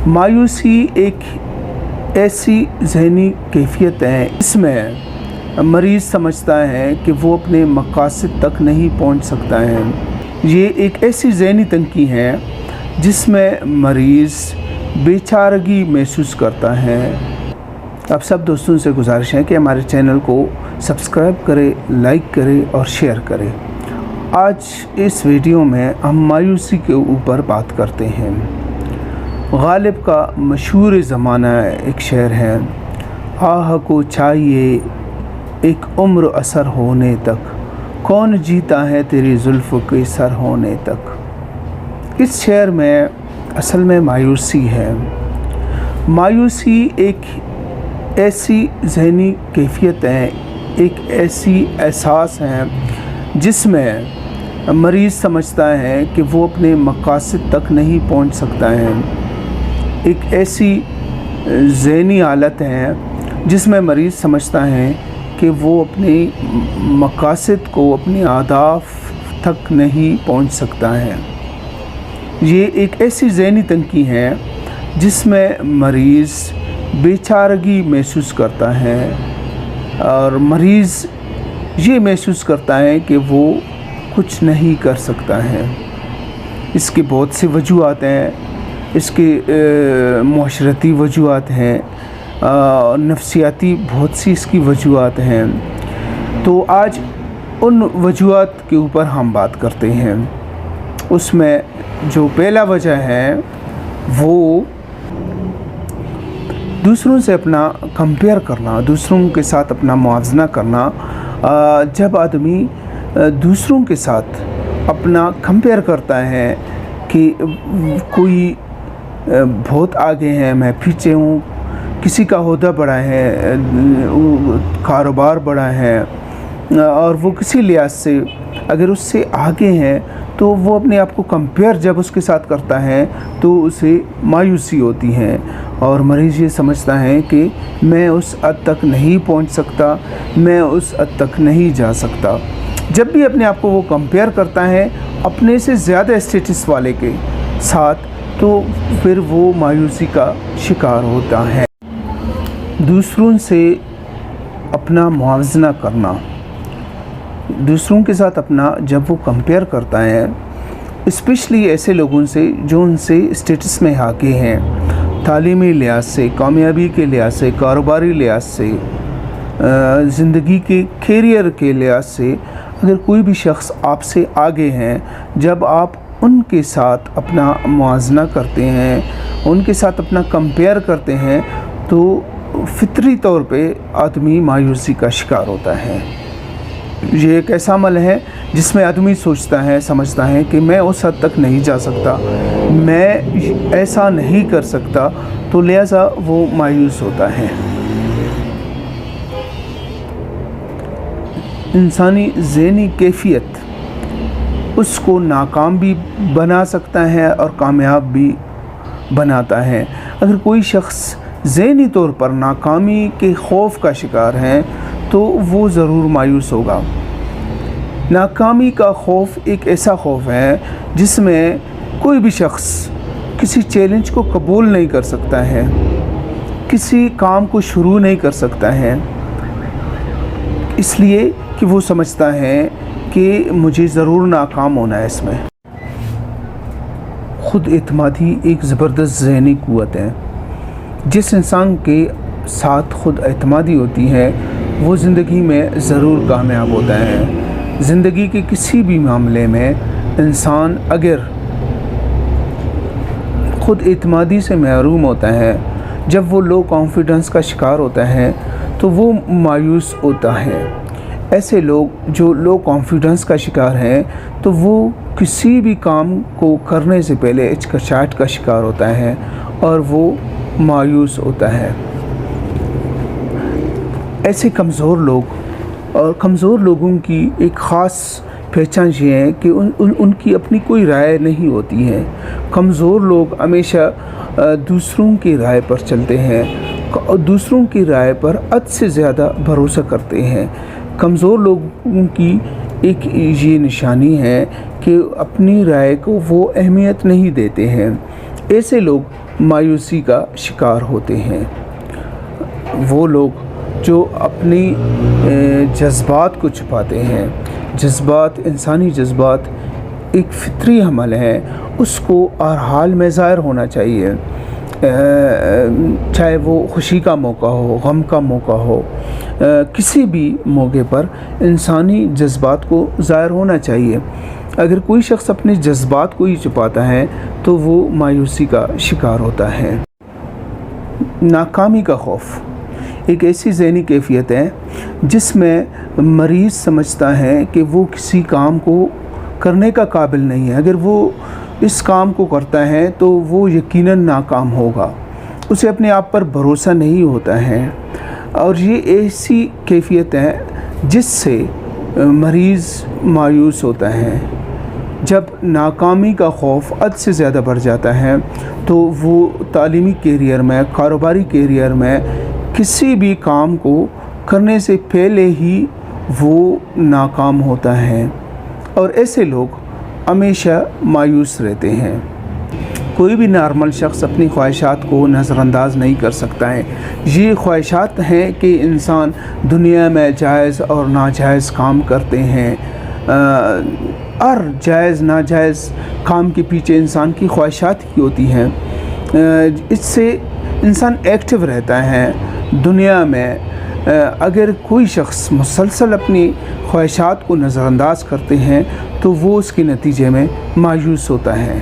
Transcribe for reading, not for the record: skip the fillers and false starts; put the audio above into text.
मायूसी एक ऐसी ज़हनी कैफियत है, इसमें मरीज़ समझता है कि वो अपने मकासद तक नहीं पहुंच सकता है। ये एक ऐसी ज़हनी तंगी है जिसमें मरीज़ बेचारगी महसूस करता है। आप सब दोस्तों से गुजारिश है कि हमारे चैनल को सब्सक्राइब करें, लाइक करें और शेयर करें। आज इस वीडियो में हम मायूसी के ऊपर बात करते हैं। गालिब का मशहूर ज़माना एक शेर है, आह को चाहिए एक उम्र असर होने तक, कौन जीता है तेरी जुल्फ़ के सर होने तक। इस शेर में असल में मायूसी है। मायूसी एक ऐसी ज़हनी कैफियत है, एक ऐसी एहसास है जिसमें मरीज़ समझता है कि वो अपने मकासद तक नहीं पहुंच सकता है। एक ऐसी ज़हनी हालत है जिसमें मरीज़ समझता है कि वो अपने मकासद को, अपने अहदाफ तक नहीं पहुंच सकता है। ये एक ऐसी ज़हनी तंगी है जिसमें मरीज़ बेचारगी महसूस करता है और मरीज़ ये महसूस करता है कि वो कुछ नहीं कर सकता है। इसकी बहुत सी वजूहात हैं, इसके मुआशरती वजूहात हैं, नफ्सियाती बहुत सी इसकी वजूहात हैं। तो आज उन वजूहात के ऊपर हम बात करते हैं। उसमें जो पहला वजह है वो दूसरों से अपना कंपेयर करना, दूसरों के साथ अपना मुआवजना करना। जब आदमी दूसरों के साथ अपना कंपेयर करता है कि कोई बहुत आगे हैं, मैं पीछे हूँ, किसी का ओहदा बड़ा है, कारोबार बड़ा है और वो किसी लिहाज से अगर उससे आगे हैं, तो वो अपने आप को कंपेयर जब उसके साथ करता है तो उसे मायूसी होती है और मरीज़ ये समझता है कि मैं उस हद तक नहीं पहुंच सकता, मैं उस हद तक नहीं जा सकता। जब भी अपने आप को वो कंपेयर करता है अपने से ज़्यादा स्टेटस वाले के साथ, तो फिर वो मायूसी का शिकार होता है। दूसरों से अपना मुआवजना करना, दूसरों के साथ अपना जब वो कंपेयर करता है, स्पेशली ऐसे लोगों से जो उनसे स्टेटस में आगे हैं, तालीमी लिहाज से, कामयाबी के लिहाज से, कारोबारी लिहाज से, ज़िंदगी के कैरियर के लिहाज से, अगर कोई भी शख्स आपसे आगे हैं, जब आप उनके साथ अपना मुआवजना करते हैं, उनके साथ अपना कंपेयर करते हैं, तो फितरी तौर पे आदमी मायूसी का शिकार होता है। ये एक ऐसा अमल है जिसमें आदमी सोचता है, समझता है कि मैं उस हद तक नहीं जा सकता, मैं ऐसा नहीं कर सकता, तो लिहाजा वो मायूस होता है। इंसानी ज़हनी कैफियत उसको नाकाम भी बना सकता है और कामयाब भी बनाता है। अगर कोई शख्स ज़हनी तौर पर नाकामी के खौफ का शिकार है तो वो ज़रूर मायूस होगा। नाकामी का खौफ एक ऐसा खौफ है जिसमें कोई भी शख्स किसी चैलेंज को कबूल नहीं कर सकता है, किसी काम को शुरू नहीं कर सकता है, इसलिए कि वो समझता है कि मुझे ज़रूर नाकाम होना है। इसमें ख़ुद एतमादी एक ज़बरदस्त ज़हनी क़ुव्वत है। जिस इंसान के साथ ख़ुद एतमादी होती है वो ज़िंदगी में ज़रूर कामयाब होता है। ज़िंदगी के किसी भी मामले में इंसान अगर ख़ुद एतमादी से महरूम होता है, जब वो लो कॉन्फिडेंस का शिकार होता है तो वो मायूस होता है। ऐसे लोग जो लो कॉन्फिडेंस का शिकार हैं तो वो किसी भी काम को करने से पहले हिचकिचाहट का शिकार होता है और वो मायूस होता है। ऐसे कमज़ोर लोग और कमज़ोर लोगों की एक ख़ास पहचान ये है कि उनकी अपनी कोई राय नहीं होती है। कमज़ोर लोग हमेशा दूसरों की राय पर चलते हैं और दूसरों की राय पर हद से ज़्यादा भरोसा करते हैं। कमज़ोर लोगों की एक ये निशानी है कि अपनी राय को वो अहमियत नहीं देते हैं। ऐसे लोग مایوسی کا شکار ہوتے ہیں۔ وہ لوگ جو اپنی جذبات کو چھپاتے ہیں، انسانی جذبات ایک فطری عمل ہے، اس کو ہر حال میں ظاہر ہونا چاہیے، چاہے وہ خوشی کا موقع ہو، غم کا موقع ہو، کسی بھی موقع پر انسانی جذبات کو ظاہر ہونا چاہیے۔ اگر کوئی شخص اپنے جذبات کو ہی چھپاتا ہے تو وہ مایوسی کا شکار ہوتا ہے۔ ناکامی کا خوف ایک ایسی ذہنی کیفیت ہے جس میں مریض سمجھتا ہے کہ وہ کسی کام کو کرنے کا قابل نہیں ہے، اگر وہ اس کام کو کرتا ہے تو وہ یقیناً ناکام ہوگا، اسے اپنے آپ پر بھروسہ نہیں ہوتا ہے، اور یہ ایسی کیفیت ہے جس سے مریض مایوس ہوتا ہے۔ جب ناکامی کا خوف حد سے زیادہ بڑھ جاتا ہے تو وہ تعلیمی کیریئر میں، کاروباری کیریئر میں کسی بھی کام کو کرنے سے پہلے ہی وہ ناکام ہوتا ہے، اور ایسے لوگ ہمیشہ مایوس رہتے ہیں۔ کوئی بھی نارمل شخص اپنی خواہشات کو نظر انداز نہیں کر سکتا ہے۔ یہ خواہشات ہیں کہ انسان دنیا میں جائز اور ناجائز کام کرتے ہیں، ہر جائز ناجائز کام کے پیچھے انسان کی خواہشات ہی ہوتی ہیں۔ اس سے انسان ایکٹیو رہتا ہے دنیا میں۔ اگر کوئی شخص مسلسل اپنی خواہشات کو نظر انداز کرتے ہیں تو وہ اس کے نتیجے میں مایوس ہوتا ہے۔